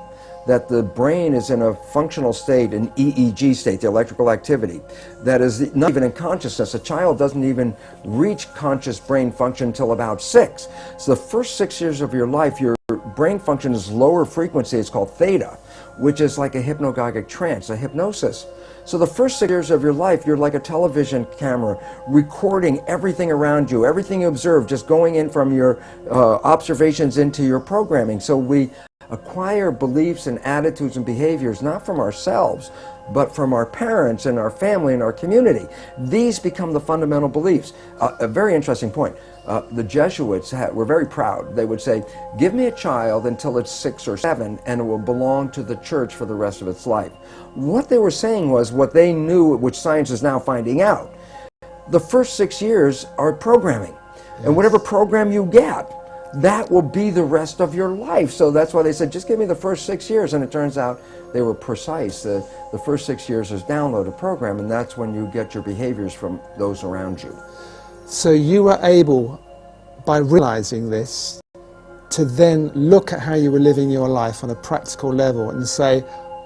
that the brain is in a functional state, an EEG state, the electrical activity, that is not even in consciousness. A child doesn't even reach conscious brain function until about 6. So the first 6 years of your life, your brain function is lower frequency. It's called theta, which is like a hypnagogic trance, a hypnosis. So the first 6 years of your life, you're like a television camera, recording everything around you, everything you observe, just going in from your observations into your programming. So we acquire beliefs and attitudes and behaviors not from ourselves, but from our parents and our family and our community. These become the fundamental beliefs. A very interesting point. The Jesuits were very proud. They would say, give me a child until it's 6 or 7 and it will belong to the church for the rest of its life. What they were saying was what they knew, which science is now finding out. The first 6 years are programming. And whatever program you get, that will be the rest of your life. So that's why they said, just give me the first 6 years. And it turns out they were precise. The first 6 years is download a program, and that's when you get your behaviors from those around you. So you were able, by realizing this, to then look at how you were living your life on a practical level and say,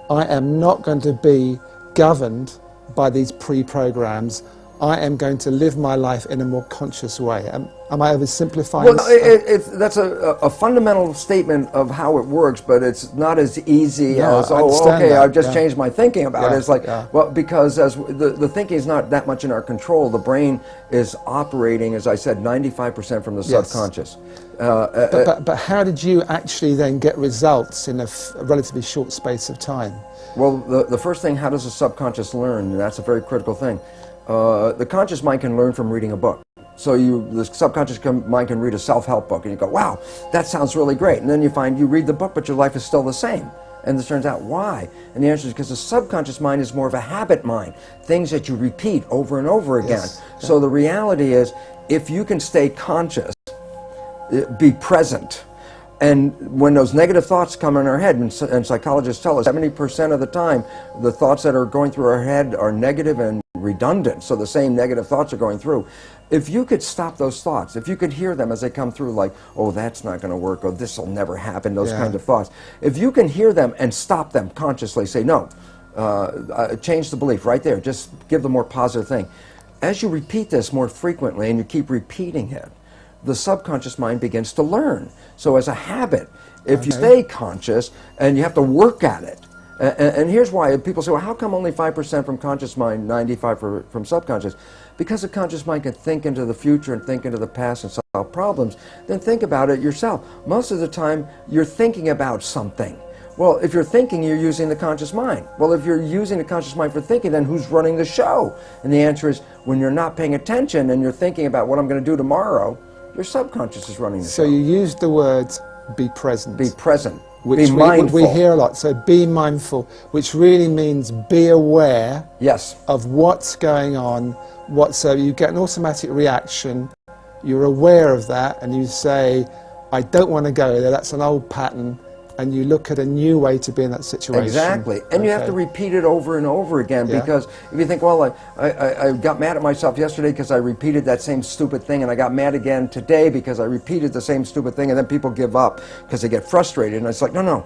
I am not going to be governed by these pre-programs. I am going to live my life in a more conscious way. Am I oversimplifying? Well, that's a fundamental statement of how it works, but it's not as easy as, oh, okay, I've just changed my thinking about it. It's like, well, because as the thinking is not that much in our control. The brain is operating, as I said, 95% from the subconscious. But how did you actually then get results in a relatively short space of time? Well, the first thing, how does the subconscious learn? And that's a very critical thing. The conscious mind can learn from reading a book. So the subconscious mind can read a self-help book and you go, wow, that sounds really great. And then you find you read the book, but your life is still the same. And it turns out, why? And the answer is because the subconscious mind is more of a habit mind, things that you repeat over and over again. Yes. So the reality is, if you can stay conscious, be present, and when those negative thoughts come in our head, and psychologists tell us 70% of the time, the thoughts that are going through our head are negative and redundant, so the same negative thoughts are going through. If you could stop those thoughts, if you could hear them as they come through, like, oh, that's not going to work, or this will never happen, those kinds of thoughts. If you can hear them and stop them consciously, say, no, change the belief right there, just give the more positive thing. As you repeat this more frequently and you keep repeating it, the subconscious mind begins to learn. So as a habit, if you stay conscious and you have to work at it, and here's why people say, well, how come only 5% from conscious mind, 95% from subconscious? Because the conscious mind can think into the future and think into the past and solve problems. Then think about it yourself. Most of the time, you're thinking about something. Well, if you're thinking, you're using the conscious mind. Well, if you're using the conscious mind for thinking, then who's running the show? And the answer is, when you're not paying attention and you're thinking about what I'm going to do tomorrow, your subconscious is running the show. So you used the word be present. Be present. Which be mindful. We hear a lot. So be mindful, which really means be aware of what's going on. So you get an automatic reaction, you're aware of that, and you say, I don't want to go there, that's an old pattern, and you look at a new way to be in that situation. Exactly. And you have to repeat it over and over again, because if you think, well, I got mad at myself yesterday because I repeated that same stupid thing, and I got mad again today because I repeated the same stupid thing, and then people give up because they get frustrated. And it's like, no,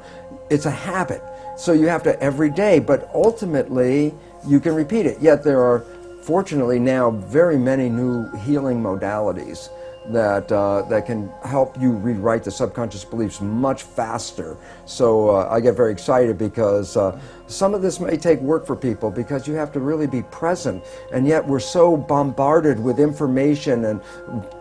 it's a habit. So you have to every day, but ultimately you can repeat it. Yet there are, fortunately now, very many new healing modalities that can help you rewrite the subconscious beliefs much faster. So I get very excited because some of this may take work for people, because you have to really be present, and yet we're so bombarded with information and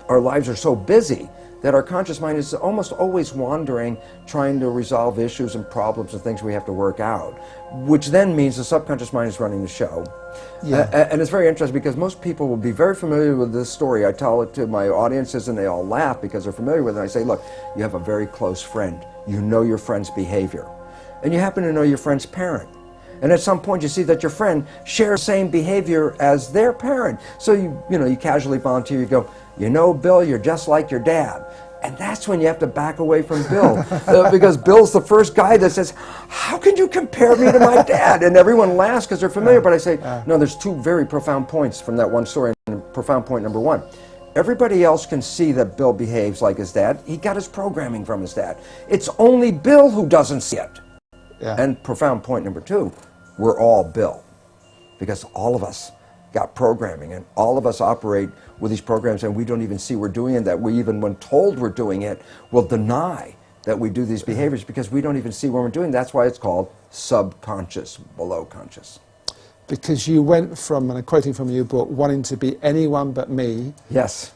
our lives are so busy that our conscious mind is almost always wandering, trying to resolve issues and problems and things we have to work out, which then means the subconscious mind is running the show. And it's very interesting, because most people will be very familiar with this story. I tell it to my audiences and they all laugh because they're familiar with it. I say, look, you have a very close friend. You know your friend's behavior. And you happen to know your friend's parent. And at some point you see that your friend shares the same behavior as their parent. So you casually volunteer, you go, you know, Bill, you're just like your dad. And that's when you have to back away from Bill, because Bill's the first guy that says, how can you compare me to my dad? And everyone laughs because they're familiar, but I say, no, there's two very profound points from that one story. And profound point number one, everybody else can see that Bill behaves like his dad. He got his programming from his dad. It's only Bill who doesn't see it. And profound point number two, we're all Bill, because all of us got programming, and all of us operate with these programs, and we don't even see we're doing it. That we, even when told we're doing it, will deny that we do these behaviors because we don't even see when we're doing it. That's why it's called subconscious, below conscious. Because you went from, and I'm quoting from your book, wanting to be anyone but me,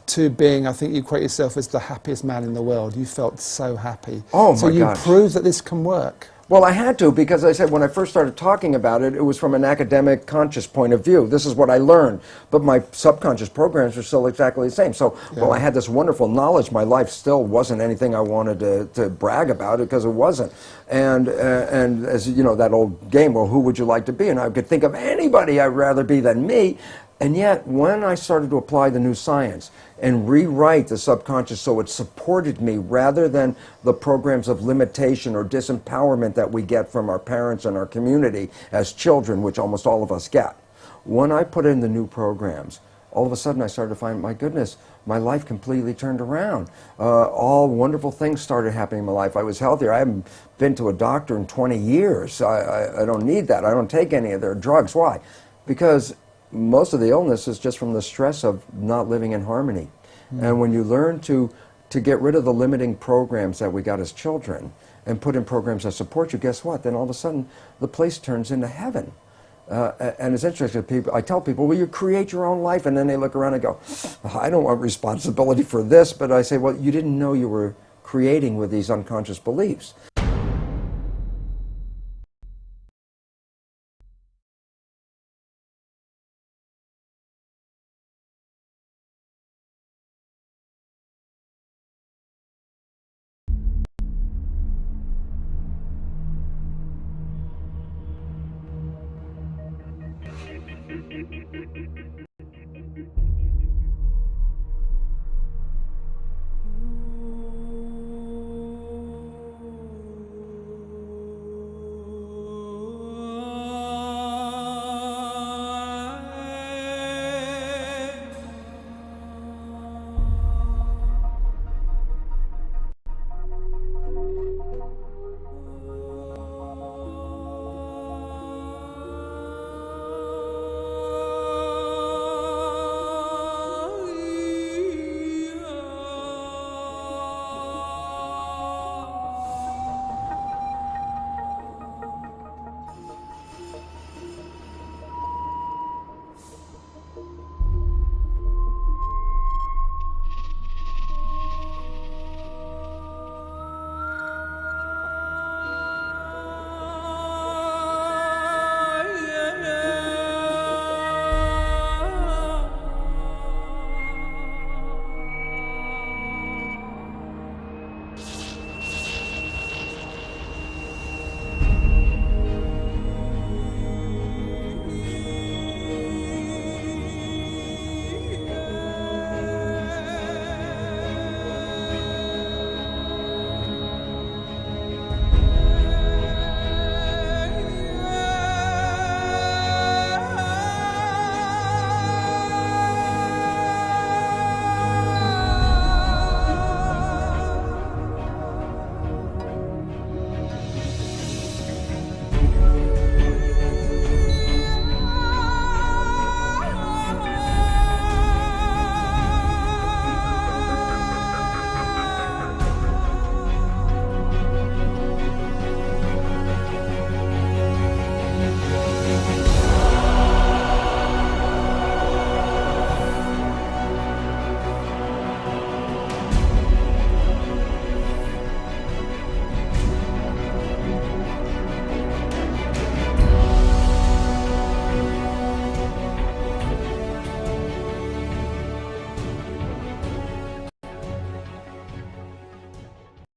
to being, I think you quote yourself as the happiest man in the world. You felt so happy. Oh so my gosh. you proved that this can work. Well, I had to, because I said when I first started talking about it, it was from an academic, conscious point of view. This is what I learned. But my subconscious programs are still exactly the same. So, well, I had this wonderful knowledge. My life still wasn't anything I wanted to brag about it, because it wasn't. And as you know, that old game, well, who would you like to be? And I could think of anybody I'd rather be than me. And yet, when I started to apply the new science and rewrite the subconscious so it supported me rather than the programs of limitation or disempowerment that we get from our parents and our community as children, which almost all of us get, when I put in the new programs, all of a sudden I started to find, my goodness, my life completely turned around. All wonderful things started happening in my life. I was healthier. I haven't been to a doctor in 20 years. I don't need that. I don't take any of their drugs. Why? Because most of the illness is just from the stress of not living in harmony. And when you learn to get rid of the limiting programs that we got as children and put in programs that support you, guess what? Then all of a sudden the place turns into heaven. And it's interesting, people, I tell people, well, you create your own life, and then they look around and go, oh, I don't want responsibility for this, but I say, well, you didn't know you were creating with these unconscious beliefs.